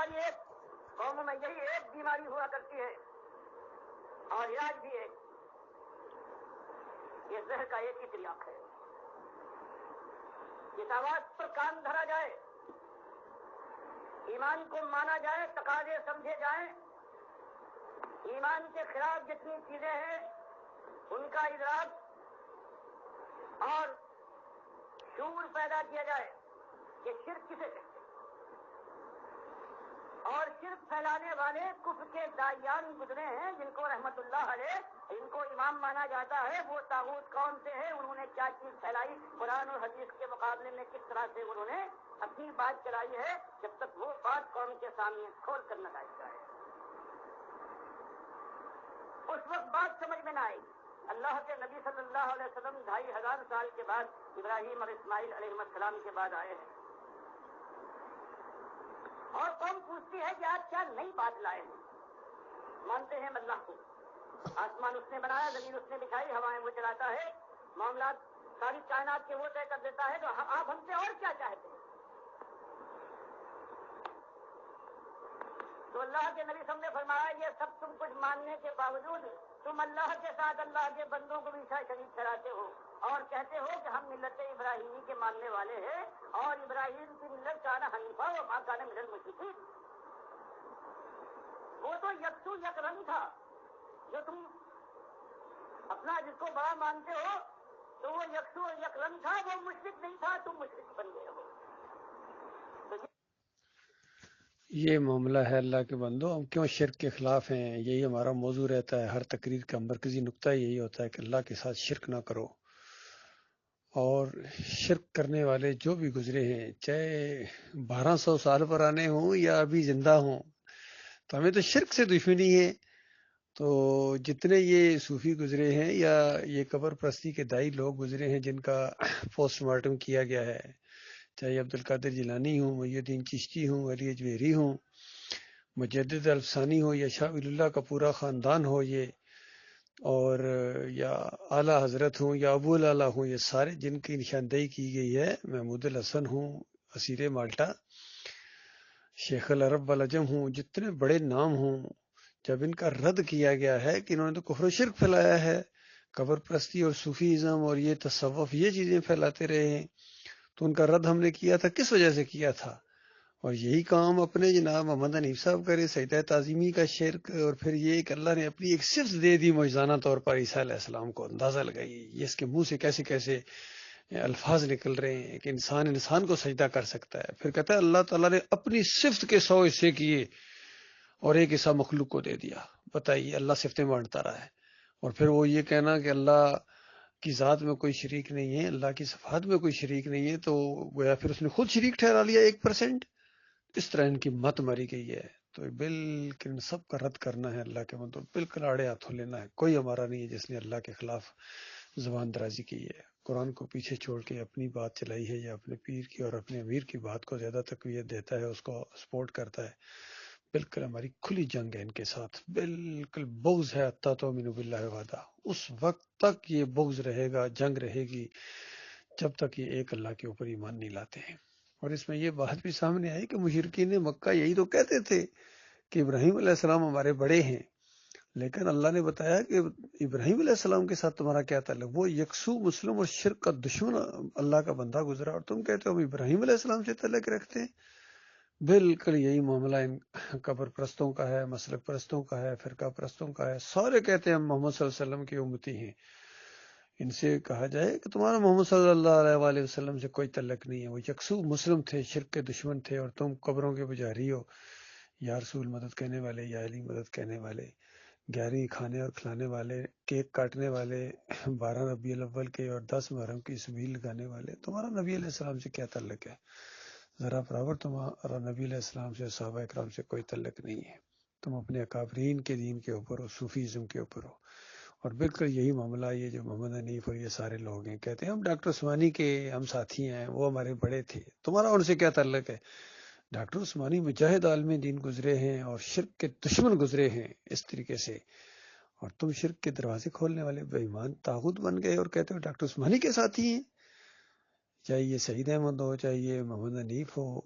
ہماری ایک قوم میں یہی ایک بیماری ہوا کرتی ہے اور علاج بھی ایک، یہ زہر کا ایک ہی طریقہ ہے. اس آواز پر کان دھرا جائے، ایمان کو مانا جائے، تقاضے سمجھے جائیں، ایمان کے خلاف جتنی چیزیں ہیں ان کا ادراک اور شعور پیدا کیا جائے کہ شرک کسے کہتے ہیں، اور شرک پھیلانے والے کفر کے داعیان گزرے ہیں جن کو رحمت اللہ علیہ ان کو امام مانا جاتا ہے. وہ طاغوت کون سے ہیں، انہوں نے کیا چیز پھیلائی، قرآن اور حدیث کے مقابلے میں کس طرح سے انہوں نے اپنی بات چلائی ہے، جب تک وہ بات قوم کے سامنے کھول کر نہ لائی جائے اس وقت بات سمجھ میں نہ آئی. اللہ کے نبی صلی اللہ علیہ وسلم 2500 سال کے بعد ابراہیم اور اسماعیل علیہ السلام کے بعد آئے ہیں، اور قوم پوچھتی ہے کہ آپ کیا نئی بات لائے ہیں. مانتے ہیں اللہ کو، آسمان اس نے بنایا، زمین اس نے بچھائی، ہوائیں وہ چلاتا ہے، معاملات ساری کائنات کے وہ طے کر دیتا ہے، تو آپ ہم سے اور کیا چاہتے ہیں؟ تو اللہ کے نبی صلی اللہ علیہ وسلم نے فرمایا یہ سب تم کچھ ماننے کے باوجود تم اللہ کے ساتھ اللہ کے بندوں کو بھی شریک ٹھہراتے ہو اور کہتے ہو کہ ہم ملت ابراہیمی کے ماننے والے ہیں، اور ابراہیم کی ملت کانا حنیفہ و ما کان من المشرکین. وہ تو یکسو یک رنگ تھا، جو تم اپنا جس کو بڑا مانتے ہو تو وہ یکسو یک رنگ تھا، وہ مشرک نہیں تھا، تم مشرک بن گئے ہو. یہ معاملہ ہے اللہ کے بندو، ہم کیوں شرک کے خلاف ہیں، یہی ہمارا موضوع رہتا ہے. ہر تقریر کا مرکزی نقطہ یہی ہوتا ہے کہ اللہ کے ساتھ شرک نہ کرو. اور شرک کرنے والے جو بھی گزرے ہیں، چاہے 1200 سال پرانے ہوں یا ابھی زندہ ہوں، تو ہمیں تو شرک سے دشمنی ہے. تو جتنے یہ صوفی گزرے ہیں یا یہ قبر پرستی کے دائی لوگ گزرے ہیں جن کا پوسٹ مارٹم کیا گیا ہے، چاہے عبد القادر جیلانی ہوں، محی الدین چشتی ہوں، علی اجمیری ہوں، مجدد الفسانی ہو یا شاہ ولی اللہ کا پورا خاندان ہو، یہ اور یا اعلیٰ حضرت ہوں یا ابو العلا ہوں، یہ سارے جن کی نشاندہی کی گئی ہے، محمود الحسن ہوں، اسیر مالٹا، شیخ العرب والعجم ہوں، جتنے بڑے نام ہوں، جب ان کا رد کیا گیا ہے کہ انہوں نے تو کفر و شرک پھیلایا ہے، قبر پرستی اور صوفیزم اور یہ تصوف یہ چیزیں پھیلاتے رہے ہیں، تو ان کا رد ہم نے کیا تھا. کس وجہ سے کیا تھا؟ اور یہی کام اپنے جناب محمد حنیف صاحب کرے، سیدہ تعظیمی کا شرک، اور پھر یہ کہ اللہ نے اپنی ایک صفت دے دی معجزانہ طور پر عیسیٰ علیہ السلام کو. اندازہ لگائی یہ اس کے منہ سے کیسے کیسے الفاظ نکل رہے ہیں کہ انسان کو سجدہ کر سکتا ہے. پھر کہتا ہے اللہ تعالیٰ نے اپنی صفت کے 100 حصے کیے اور ایک حصہ مخلوق کو دے دیا. بتائیے، اللہ صفتیں بانٹتا رہا ہے. اور پھر وہ یہ کہنا کہ اللہ کی ذات میں کوئی شریک نہیں ہے، اللہ کی صفات میں کوئی شریک نہیں ہے، تو گویا پھر اس نے خود شریک ٹھہرا لیا 1%. اس طرح ان کی مت ماری گئی ہے. تو بالکل ان سب کا رد کرنا ہے اللہ کے مطلب، بالکل آڑے ہاتھوں لینا ہے. کوئی ہمارا نہیں ہے جس نے اللہ کے خلاف زبان درازی کی ہے، قرآن کو پیچھے چھوڑ کے اپنی بات چلائی ہے، یا اپنے پیر کی اور اپنے امیر کی بات کو زیادہ تقویت دیتا ہے، اس کو سپورٹ کرتا ہے. بالکل ہماری کھلی جنگ ہے ان کے ساتھ، بالکل بغض ہے حتی تؤمنوا باللہ وحدہ. اس وقت تک یہ بغض رہے گا، جنگ رہے گی، جب تک یہ ایک اللہ کے اوپر ایمان نہیں لاتے ہیں. اور اس میں یہ بات بھی سامنے آئی کہ مشرکین مکہ یہی تو کہتے تھے کہ ابراہیم علیہ السلام ہمارے بڑے ہیں، لیکن اللہ نے بتایا کہ ابراہیم علیہ السلام کے ساتھ تمہارا کیا تعلق، وہ یکسو مسلم اور شرک کا دشمن اللہ کا بندہ گزرا، اور تم کہتے ہو ہم ابراہیم علیہ السلام سے تعلق رکھتے ہیں. بالکل یہی معاملہ ان قبر پرستوں کا ہے، مسلک پرستوں کا ہے، فرقہ پرستوں کا ہے. سارے کہتے ہیں ہم محمد صلی اللہ علیہ وسلم کی امتی ہیں. ان سے کہا جائے کہ تمہارا محمد صلی اللہ علیہ وآلہ وسلم سے کوئی تعلق نہیں ہے، وہ یکسو مسلم تھے، شرک کے دشمن تھے، اور تم قبروں کے پجاری ہو، یا رسول مدد کہنے والے، یا علی مدد کہنے والے، 11ویں کھانے اور کھلانے والے، کیک کاٹنے والے، 12 ربیع الاول کے اور 10 محرم کی سبیل لگانے والے. تمہارا نبی علیہ السلام سے کیا تعلق ہے؟ ذرا برابر تمہارا نبی علیہ السلام سے، صحابہ اکرام سے کوئی تعلق نہیں ہے. تم اپنے اکابرین کے دین کے اوپر ہو، صوفیزم کے اوپر ہو. اور بالکل یہی معاملہ یہ جو محمد حنیف اور یہ سارے لوگ ہیں کہتے ہیں ہم ڈاکٹر عثمانی کے ہم ساتھی ہیں، وہ ہمارے بڑے تھے. تمہارا ان سے کیا تعلق ہے؟ ڈاکٹر عثمانی مجاہد عالم دین گزرے ہیں اور شرک کے دشمن گزرے ہیں اس طریقے سے، اور تم شرک کے دروازے کھولنے والے بے ایمان طاغوت بن گئے اور کہتے ہو ڈاکٹر عثمانی کے ساتھی ہیں. چاہے یہ سعید احمد ہو، چاہے یہ محمد حنیف ہو،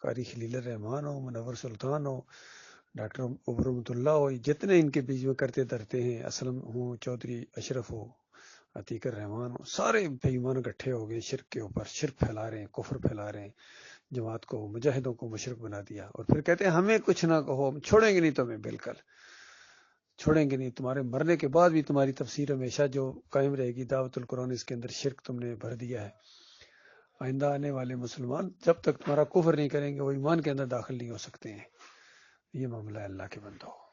قاری خلیل الرحمان ہو، منور سلطان ہو، ڈاکٹر عمر رحمۃ اللہ ہو، جتنے ان کے بیچ میں کرتے دھرتے ہیں، اسلم ہوں، چودھری اشرف ہو، عتیق الرحمان ہو، سارے بے ایمان اکٹھے ہو گئے شرک کے اوپر، شرک پھیلا رہے ہیں، کفر پھیلا رہے ہیں، جماعت کو، مجاہدوں کو مشرک بنا دیا، اور پھر کہتے ہیں ہمیں کچھ نہ کہو، ہم چھوڑیں گے نہیں تمہیں، بالکل چھوڑیں گے نہیں، تمہارے مرنے کے بعد بھی تمہاری تفسیر ہمیشہ جو قائم رہے گی، دعوت القرآن، اس کے اندر شرک تم نے بھر دیا ہے، آئندہ آنے والے مسلمان جب تک تمہارا کفر نہیں کریں گے وہ ایمان کے اندر داخل نہیں ہو سکتے ہیں۔ یہ معاملہ ہے اللہ کے بندوں۔